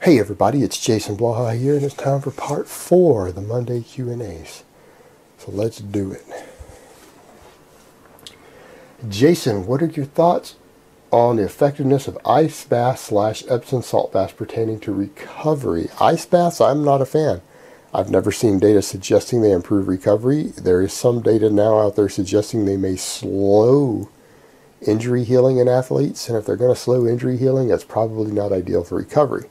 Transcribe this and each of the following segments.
Hey everybody, it's Jason Blaha here, and it's time for part 4 of the Monday Q&As. So let's do it. Jason, what are your thoughts on the effectiveness of ice baths / Epsom salt baths pertaining to recovery? Ice baths, I'm not a fan. I've never seen data suggesting they improve recovery. There is some data now out there suggesting they may slow injury healing in athletes, and if they're going to slow injury healing, that's probably not ideal for recovery.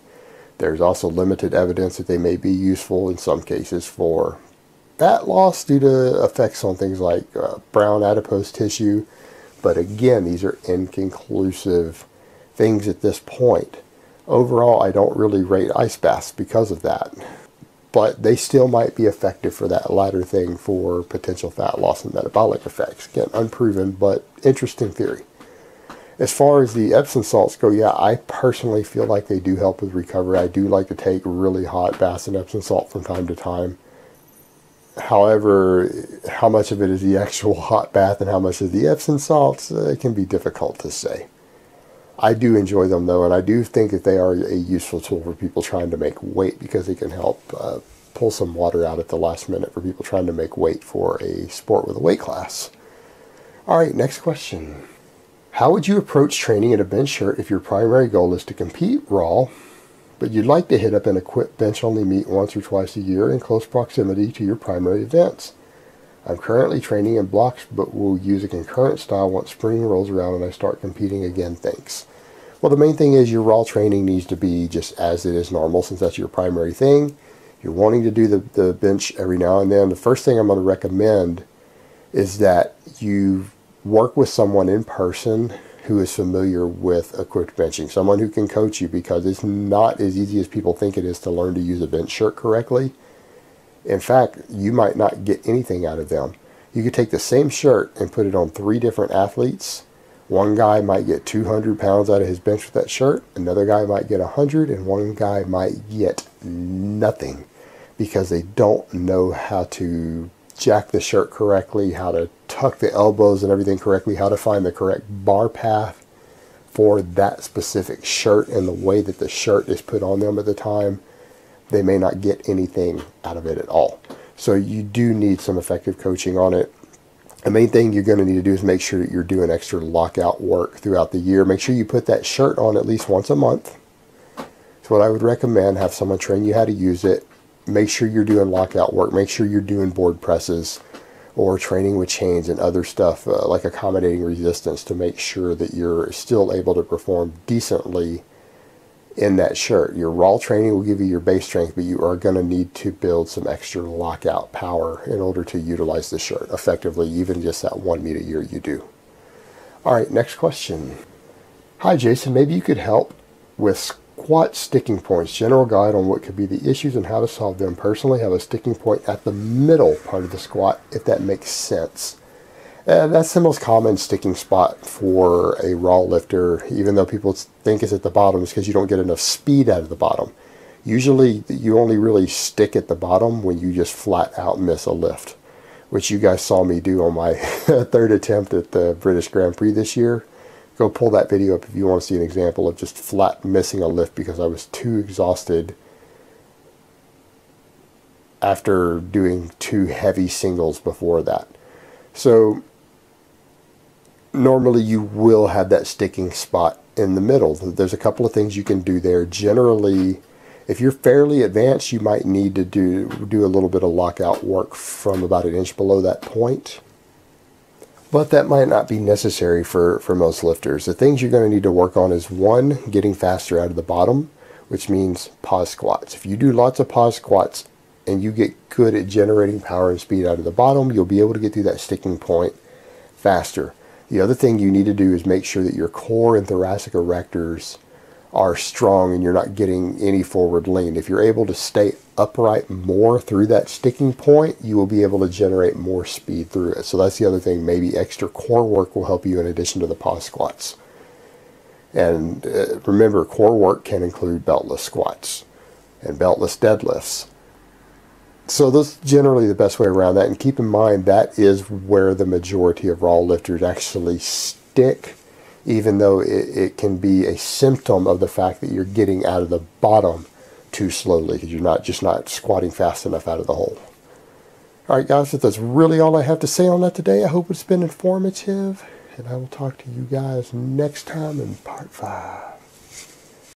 There's also limited evidence that they may be useful in some cases for fat loss due to effects on things like brown adipose tissue. But again, these are inconclusive things at this point. Overall, I don't really rate ice baths because of that. But they still might be effective for that latter thing, for potential fat loss and metabolic effects. Again, unproven, but interesting theory. As far as the Epsom salts go, yeah, I personally feel like they do help with recovery. I do like to take really hot baths in Epsom salt from time to time. However, how much of it is the actual hot bath and how much is the Epsom salts, it can be difficult to say. I do enjoy them though, and I do think that they are a useful tool for people trying to make weight, because they can help pull some water out at the last minute for people trying to make weight for a sport with a weight class. All right, next question. How would you approach training in a bench shirt if your primary goal is to compete raw, but you'd like to hit up an equipped bench-only meet once or twice a year in close proximity to your primary events? I'm currently training in blocks, but will use a concurrent style once spring rolls around and I start competing again. Thanks. Well, the main thing is your raw training needs to be just as it is normal, since that's your primary thing. You're wanting to do the bench every now and then. The first thing I'm going to recommend is that you work with someone in person who is familiar with equipped benching, someone who can coach you, because it's not as easy as people think it is to learn to use a bench shirt correctly. In fact, you might not get anything out of them. You could take the same shirt and put it on 3 different athletes. One guy might get 200 pounds out of his bench with that shirt, another guy might get 100, and one guy might get nothing, because they don't know how to jack the shirt correctly, how to tuck the elbows and everything correctly, how to find the correct bar path for that specific shirt and the way that the shirt is put on them at the time. They may not get anything out of it at all. So you do need some effective coaching on it. The main thing you're going to need to do is make sure that you're doing extra lockout work throughout the year. Make sure you put that shirt on at least once a month. So what I would recommend, have someone train you how to use it. Make sure you're doing lockout work. Make sure you're doing board presses or training with chains and other stuff like accommodating resistance, to make sure that you're still able to perform decently in that shirt. Your raw training will give you your base strength, but you are going to need to build some extra lockout power in order to utilize the shirt effectively, even just that 1 meet a year you do. All right, next question. Hi Jason, maybe you could help with squat sticking points. General guide on what could be the issues and how to solve them. Personally, have a sticking point at the middle part of the squat, if that makes sense. That's the most common sticking spot for a raw lifter, even though people think it's at the bottom. It's because you don't get enough speed out of the bottom. Usually you only really stick at the bottom when you just flat out miss a lift, which you guys saw me do on my 3rd attempt at the British Grand Prix this year. Go pull that video up if you want to see an example of just flat missing a lift because I was too exhausted after doing 2 heavy singles before that. So normally you will have that sticking spot in the middle. There's a couple of things you can do there. Generally, if you're fairly advanced, you might need to do a little bit of lockout work from about 1 inch below that point. But that might not be necessary for most lifters. The things you're going to need to work on is, 1, getting faster out of the bottom, which means pause squats. If you do lots of pause squats and you get good at generating power and speed out of the bottom, you'll be able to get through that sticking point faster. The other thing you need to do is make sure that your core and thoracic erectors are strong and you're not getting any forward lean. If you're able to stay upright more through that sticking point, you will be able to generate more speed through it. So that's the other thing. Maybe extra core work will help you in addition to the pause squats. And remember, core work can include beltless squats and beltless deadlifts. So that's generally the best way around that. And keep in mind, that is where the majority of raw lifters actually stick, even though it can be a symptom of the fact that you're getting out of the bottom too slowly because you're just not squatting fast enough out of the hole. Alright guys, that's really all I have to say on that today. I hope it's been informative, and I will talk to you guys next time in part 5.